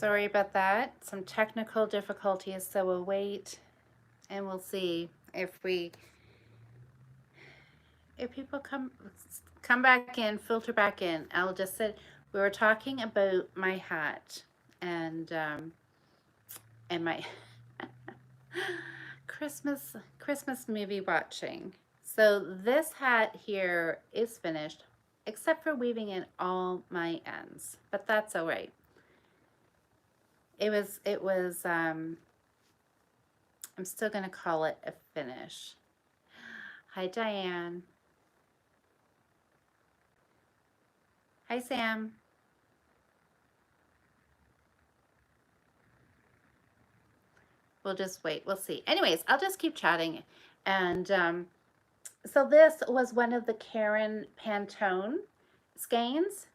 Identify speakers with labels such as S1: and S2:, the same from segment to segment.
S1: Sorry about that. Some technical difficulties, so we'll wait and we'll see if people come back in, filter back in. I'll just say we were talking about my hat and my Christmas movie watching. So this hat here is finished, except for weaving in all my ends, but that's all right. It was I'm still gonna call it a finish. Hi Diane. Hi Sam. We'll just wait. We'll see. Anyways, I'll just keep chatting. And so this was one of the Karen Pantone skeins,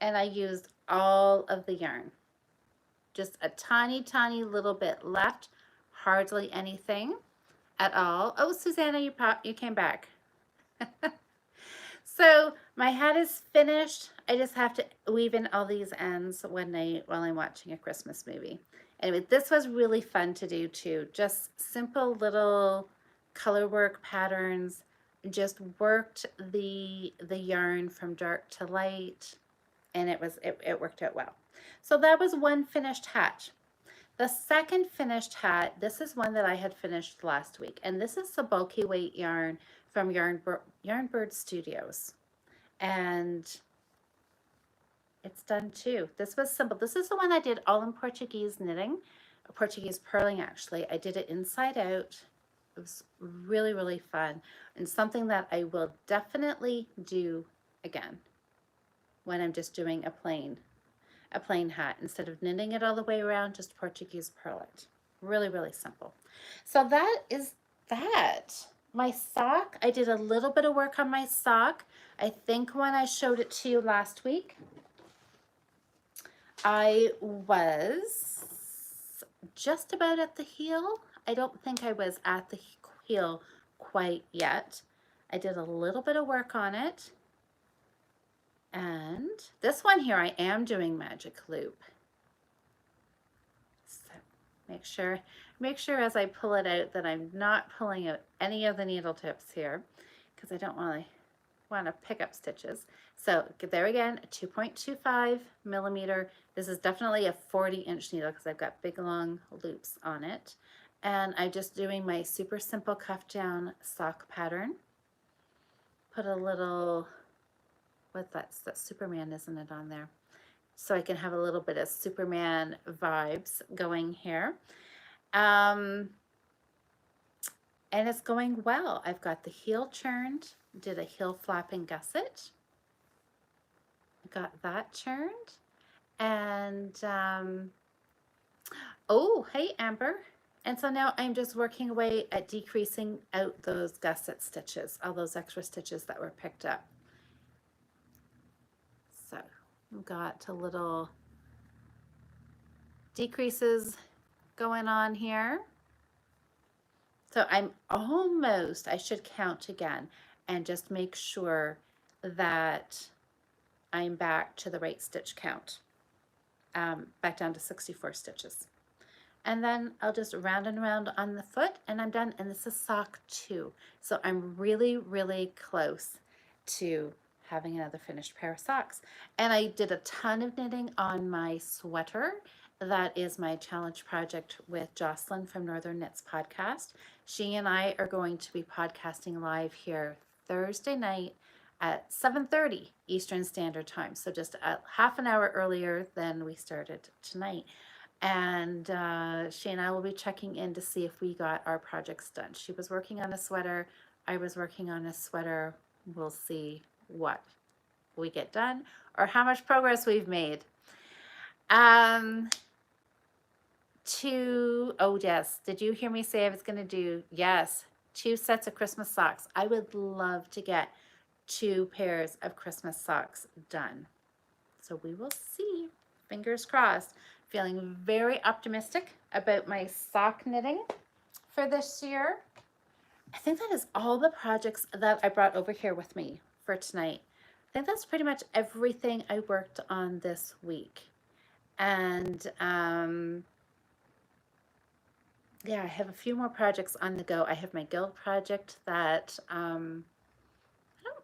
S1: and I used all of the yarn. Just a tiny, tiny little bit left. Hardly anything at all. Oh, Susanna, you came back. So my hat is finished. I just have to weave in all these ends while I'm watching a Christmas movie. Anyway, this was really fun to do too. Just simple little color work patterns. Just worked the yarn from dark to light, and it worked out well. So that was one finished hat. The second finished hat, this is one that I had finished last week, and this is the bulky weight yarn from Yarnbird Studios, and it's done too. This was simple. This is the one I did all in Portuguese knitting, Portuguese purling actually. I did it inside out. It was really, really fun, and something that I will definitely do again when I'm just doing a plain hat. Instead of knitting it all the way around, just Portuguese purl it. Really, really simple. So that is that. My sock, I did a little bit of work on my sock. I think when I showed it to you last week, I was just about at the heel. I don't think I was at the heel quite yet. I did a little bit of work on it. And this one here, I am doing magic loop. So make sure as I pull it out that I'm not pulling out any of the needle tips here, because I don't want to pick up stitches. So there again, 2.25 millimeter. This is definitely a 40-inch needle because I've got big long loops on it. And I'm just doing my super simple cuff down sock pattern. Put a little, that's Superman, isn't it, on there? So I can have a little bit of Superman vibes going here. And it's going well. I've got the heel churned, did a heel flapping gusset. Got that churned. And, oh, hey, Amber. And so now I'm just working away at decreasing out those gusset stitches, all those extra stitches that were picked up. So I've got a little decreases going on here. So I'm almost, I should count again and just make sure that I'm back to the right stitch count, back down to 64 stitches. And then I'll just round and round on the foot and I'm done. And this is sock 2. So I'm really, really close to having another finished pair of socks. And I did a ton of knitting on my sweater. That is my challenge project with Jocelyn from Northern Knits podcast. She and I are going to be podcasting live here Thursday night at 7:30 Eastern Standard Time. So just a half an hour earlier than we started tonight. And she and I will be checking in to see if we got our projects done. She was working on a sweater. I was working on a sweater. We'll see what we get done or how much progress we've made. Oh yes, did you hear me say I was going to do, yes, 2 sets of Christmas socks. I would love to get 2 pairs of Christmas socks done. So we will see. Fingers crossed. Feeling very optimistic about my sock knitting for this year. I think that is all the projects that I brought over here with me for tonight. I think that's pretty much everything I worked on this week. And yeah, I have a few more projects on the go. I have my guild project that I don't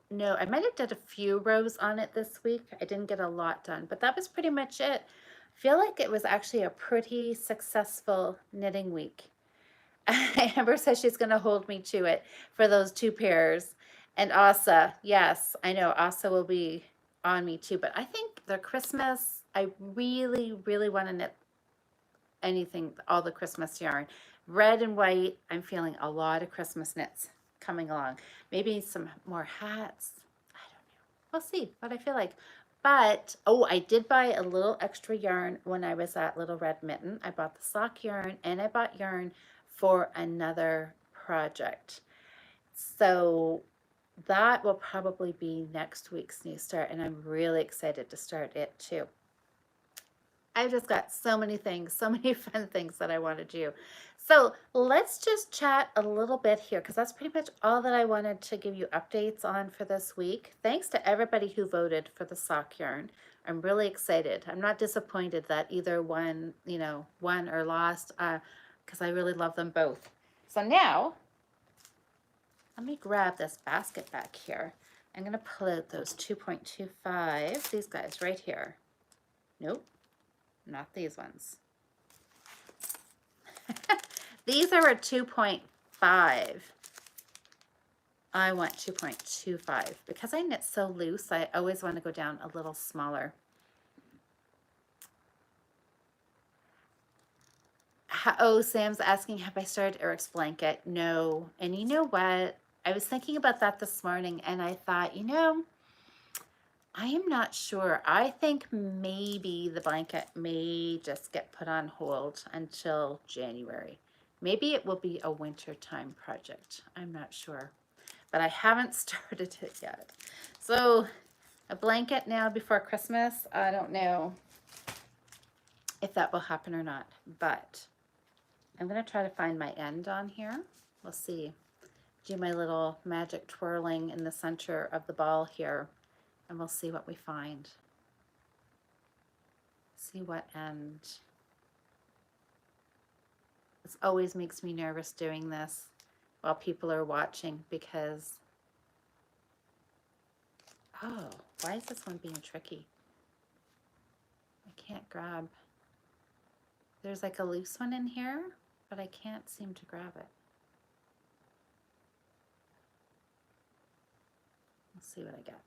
S1: know. I might have did a few rows on it this week. I didn't get a lot done, but that was pretty much it. I feel like it was actually a pretty successful knitting week. Amber says she's going to hold me to it for those 2 pairs. And Asa, yes, I know Asa will be on me too, but I think the Christmas, I really, really want to knit anything, all the Christmas yarn. Red and white, I'm feeling a lot of Christmas knits coming along. Maybe some more hats. I don't know. We'll see what I feel like. But, oh, I did buy a little extra yarn when I was at Little Red Mitten. I bought the sock yarn and I bought yarn for another project. So that will probably be next week's new start, and I'm really excited to start it too. I've just got so many things, so many fun things that I want to do. So let's just chat a little bit here because that's pretty much all that I wanted to give you updates on for this week. Thanks to everybody who voted for the sock yarn. I'm really excited. I'm not disappointed that either one, won or lost because I really love them both. So now, let me grab this basket back here. I'm going to pull out those 2.25, these guys right here. Nope. Not these ones. These are a 2.5. I want 2.25. Because I knit so loose, I always want to go down a little smaller. Oh, Sam's asking, have I started Eric's blanket? No. And you know what? I was thinking about that this morning, and I thought, I am not sure. I think maybe the blanket may just get put on hold until January. Maybe it will be a wintertime project. I'm not sure. But I haven't started it yet. So a blanket now before Christmas, I don't know if that will happen or not. But I'm going to try to find my end on here. We'll see. Do my little magic twirling in the center of the ball here. And we'll see what we find. See what end. This always makes me nervous doing this while people are watching because, oh, why is this one being tricky? I can't grab. There's like a loose one in here, but I can't seem to grab it. Let's see what I get.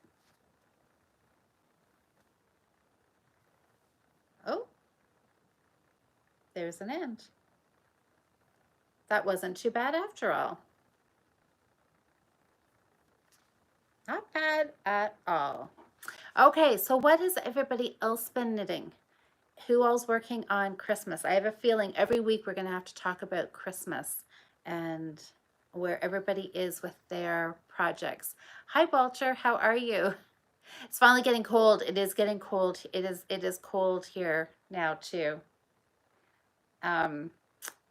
S1: Oh, there's an end. That wasn't too bad after all. Not bad at all. Okay, so what has everybody else been knitting? Who all's working on Christmas? I have a feeling every week we're going to have to talk about Christmas and where everybody is with their projects. Hi, Walter. How are you? It's finally getting cold. It is getting cold. It is cold here now too.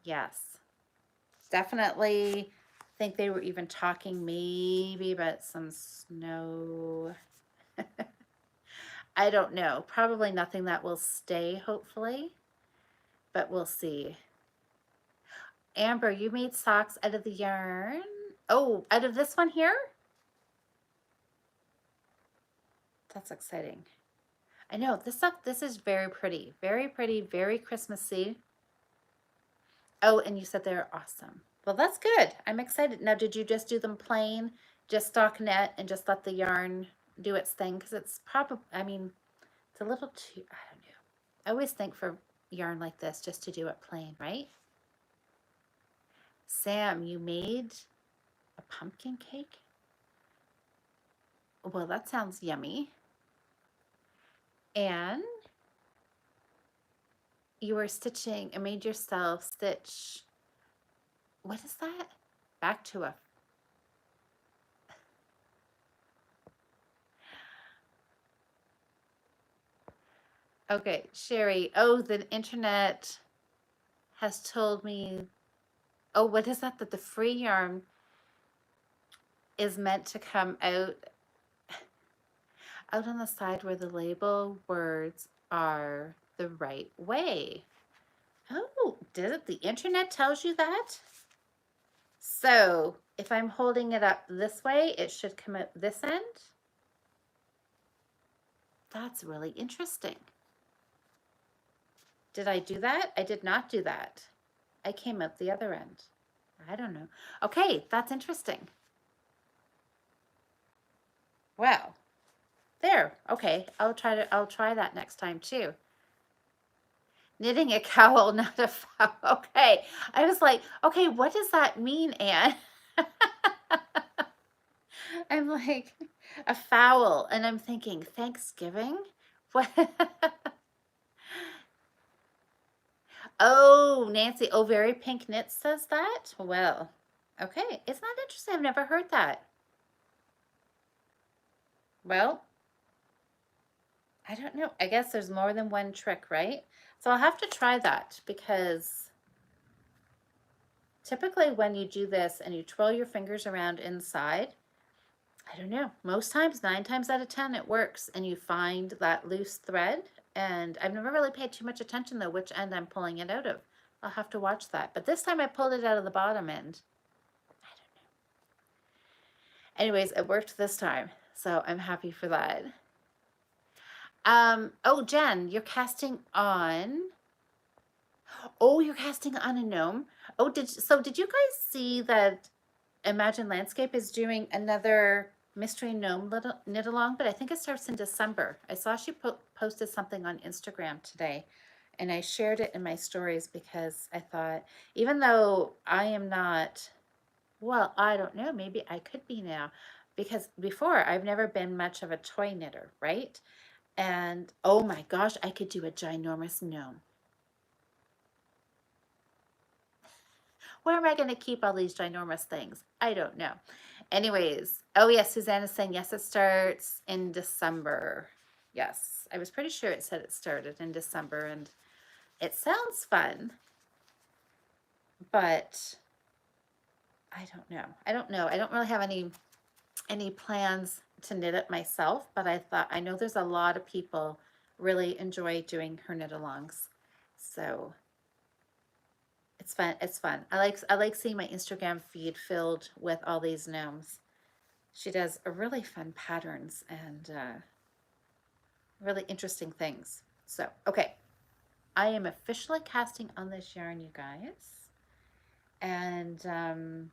S1: Yes, definitely think they were even talking maybe about some snow. I don't know. Probably nothing that will stay, hopefully, but we'll see. Amber, you made socks out of the yarn. Oh, out of this one here? That's exciting. I know, this is very pretty, very Christmassy. Oh, and you said they're awesome. Well, that's good. I'm excited. Now, did you just do them plain, just stock net, and just let the yarn do its thing? Because it's probably, I mean, it's a little too, I don't know. I always think for yarn like this, just to do it plain, right? Sam, you made a pumpkin cake? Well, that sounds yummy. And you were stitching and made yourself stitch, what is that? Back to a, okay, Sherry, oh, the internet has told me, oh, what is that? That the free yarn is meant to come out on the side where the label words are the right way. Oh, did it? The internet tells you that? So if I'm holding it up this way, it should come out this end. That's really interesting. Did I do that? I did not do that. I came out the other end. I don't know. Okay, that's interesting. Well, there. Okay, I'll try that next time too. Knitting a cowl, not a fowl. Okay. I was like, okay, what does that mean, Anne? I'm like, a fowl. And I'm thinking, Thanksgiving? What? Oh, Nancy. Oh, Very Pink Knit says that? Well, okay. Isn't that interesting? I've never heard that. Well, I don't know. I guess there's more than one trick, right? So I'll have to try that because typically when you do this and you twirl your fingers around inside, I don't know, most times, 9 times out of 10, it works and you find that loose thread. And I've never really paid too much attention though, which end I'm pulling it out of. I'll have to watch that. But this time I pulled it out of the bottom end. I don't know. Anyways, it worked this time. So I'm happy for that. Oh, Jen, you're casting on. Oh, you're casting on a gnome. Oh, did you guys see that Imagine Landscape is doing another mystery gnome knit along, but I think it starts in December. I saw she posted something on Instagram today, and I shared it in my stories because I thought, even though I am not, well, I don't know, maybe I could be now, because before I've never been much of a toy knitter, right? And oh my gosh, I could do a ginormous gnome. Where am I going to keep all these ginormous things? I don't know. Anyways, oh yes, Suzanne is saying, yes, it starts in December. Yes, I was pretty sure it said it started in December, and it sounds fun, but I don't know. I don't really have any plans to knit it myself, but I thought, I know there's a lot of people really enjoy doing her knit alongs. So it's fun. It's fun. I like seeing my Instagram feed filled with all these gnomes. She does a really fun patterns and really interesting things. So, okay. I am officially casting on this yarn, you guys. And I'll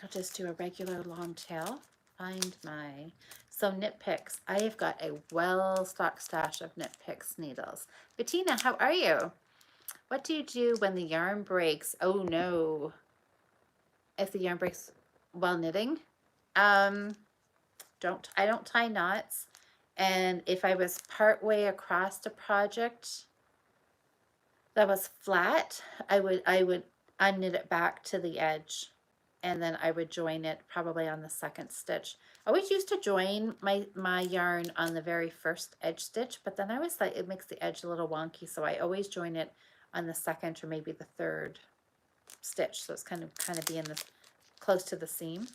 S1: just do a regular long tail. Find my, so knit picks. I have got a well-stocked stash of knit picks needles. Bettina, how are you? What do you do when the yarn breaks? Oh no. If the yarn breaks while knitting, I don't tie knots. And if I was part way across the project that was flat, I would unknit it back to the edge, and then I would join it probably on the second stitch. I always used to join my yarn on the very first edge stitch, but then I was like, it makes the edge a little wonky, so I always join it on the second or maybe the third stitch, so it's kind of being this close to the seam.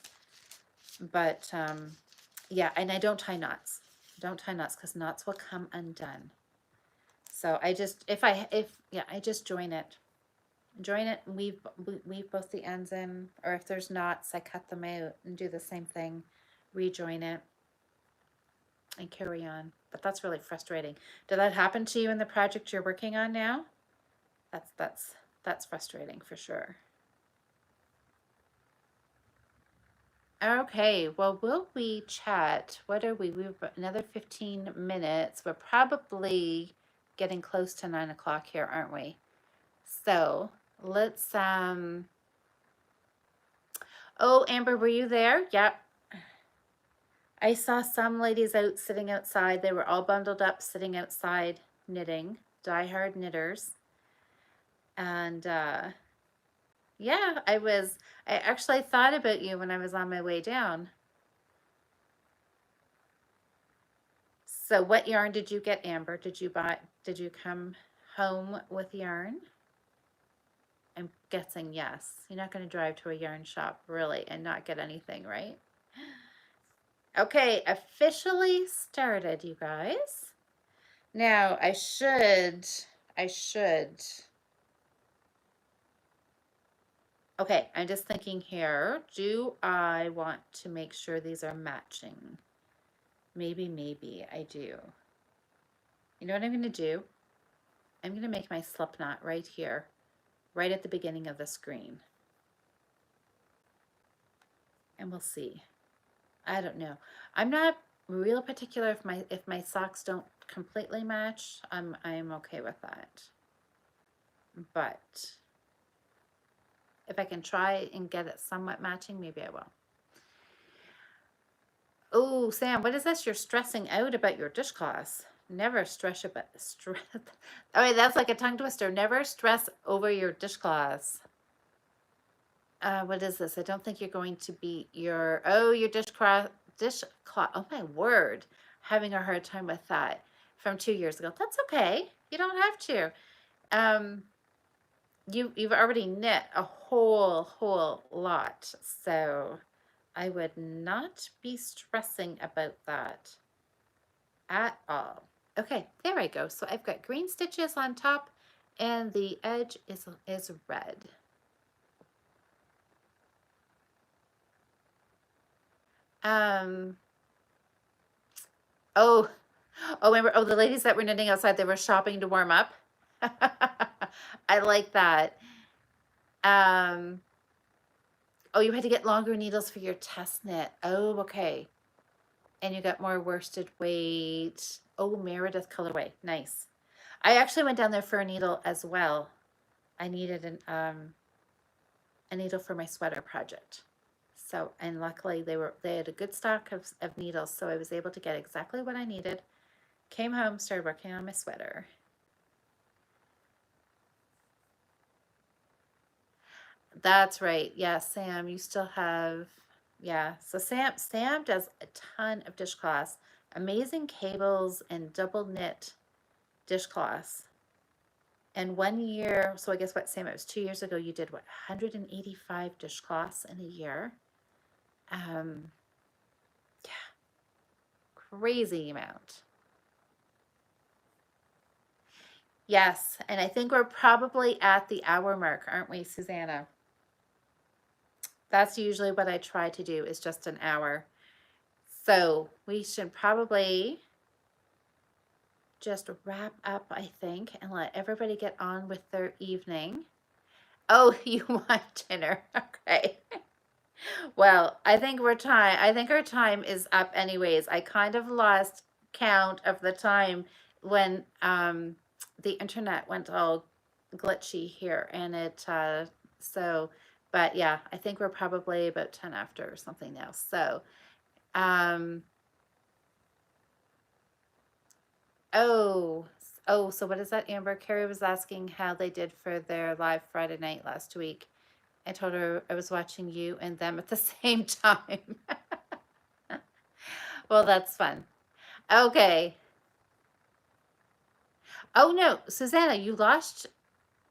S1: But yeah, and I don't tie knots. Don't tie knots because knots will come undone. So I just I just join it and weave both the ends in, or if there's knots, I cut them out and do the same thing, rejoin it and carry on. But that's really frustrating. Did that happen to you in the project you're working on now? That's frustrating for sure. Okay, well, will we chat? What are we? We've got another 15 minutes. We're probably getting close to 9 o'clock here, aren't we? So let's, oh, Amber, were you there? Yep. I saw some ladies out sitting outside. They were all bundled up, sitting outside knitting, diehard knitters. And, yeah, I actually thought about you when I was on my way down. So what yarn did you get, Amber? Did you come home with yarn? I'm guessing yes. You're not going to drive to a yarn shop, really, and not get anything, right? Okay, officially started, you guys. Now, I should, okay, I'm just thinking here, do I want to make sure these are matching? Maybe I do. You know what I'm going to do? I'm going to make my slip knot right here, right at the beginning of the screen. And we'll see. I don't know. I'm not real particular if my socks don't completely match. I'm okay with that. But if I can try and get it somewhat matching, maybe I will. Oh, Sam, what is this? You're stressing out about your dishcloths. Never stress about stress. All right, that's like a tongue twister. Never stress over your dishcloths. What is this? I don't think you're going to beat your dishcloth. Oh my word, having a hard time with that from 2 years ago. That's okay. You don't have to. You've already knit a whole lot, so I would not be stressing about that at all. Okay, there I go. So I've got green stitches on top and the edge is red. Oh, remember, the ladies that were knitting outside, they were shopping to warm up. I like that. Oh, you had to get longer needles for your test knit. Oh, okay. And you got more worsted weight. Oh, Meredith colorway. Nice. I actually went down there for a needle as well. I needed a needle for my sweater project. So, and luckily they had a good stock of needles, so I was able to get exactly what I needed. Came home, started working on my sweater. That's right. Yeah, Sam, you still have, yeah. So Sam does a ton of dishcloths, amazing cables and double knit dishcloths. And 1 year, so I guess what, Sam, it was 2 years ago, you did what, 185 dishcloths in a year? Yeah, crazy amount. Yes, and I think we're probably at the hour mark, aren't we, Susanna? That's usually what I try to do, is just an hour. So we should probably just wrap up, I think, and let everybody get on with their evening. Oh, you want dinner? Okay. Well, I think our time is up anyways. I kind of lost count of the time when the internet went all glitchy here, and but yeah, I think we're probably about 10 after or something now. So so what is that, Amber? Carrie was asking how they did for their live Friday night last week. I told her I was watching you and them at the same time. Well, that's fun. Okay. Oh no, Susanna, you lost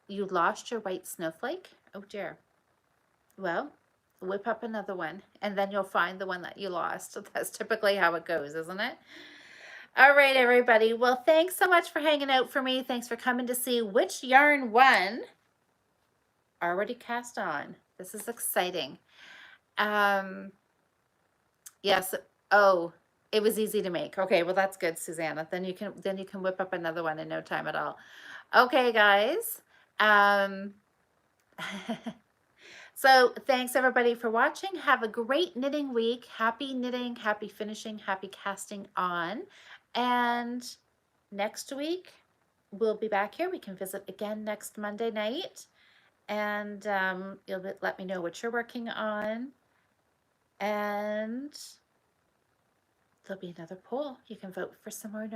S1: your white snowflake? Oh dear. Well, whip up another one and then you'll find the one that you lost. That's typically how it goes, isn't it? All right, everybody. Well, thanks so much for hanging out for me. Thanks for coming to see which yarn won. Already cast on. This is exciting. Yes. Oh, it was easy to make. Okay, well that's good, Susanna. Then you can whip up another one in no time at all. Okay, guys. So thanks everybody for watching. Have a great knitting week. Happy knitting, happy finishing, happy casting on. And next week we'll be back here. We can visit again next Monday night. And you'll let me know what you're working on. And there'll be another poll. You can vote for some more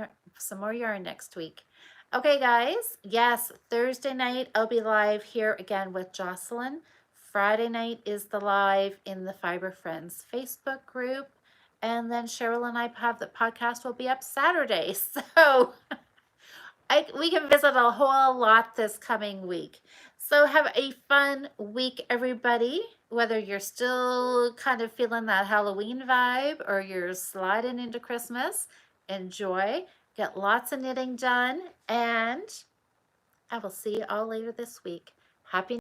S1: yarn next week. Okay, guys. Yes, Thursday night I'll be live here again with Jocelyn. Friday night is the live in the Fiber Friends Facebook group. And then Cheryl and I have the podcast will be up Saturday. So we can visit a whole lot this coming week. So have a fun week, everybody. whether you're still kind of feeling that Halloween vibe or you're sliding into Christmas, enjoy, get lots of knitting done, and I will see you all later this week. Happy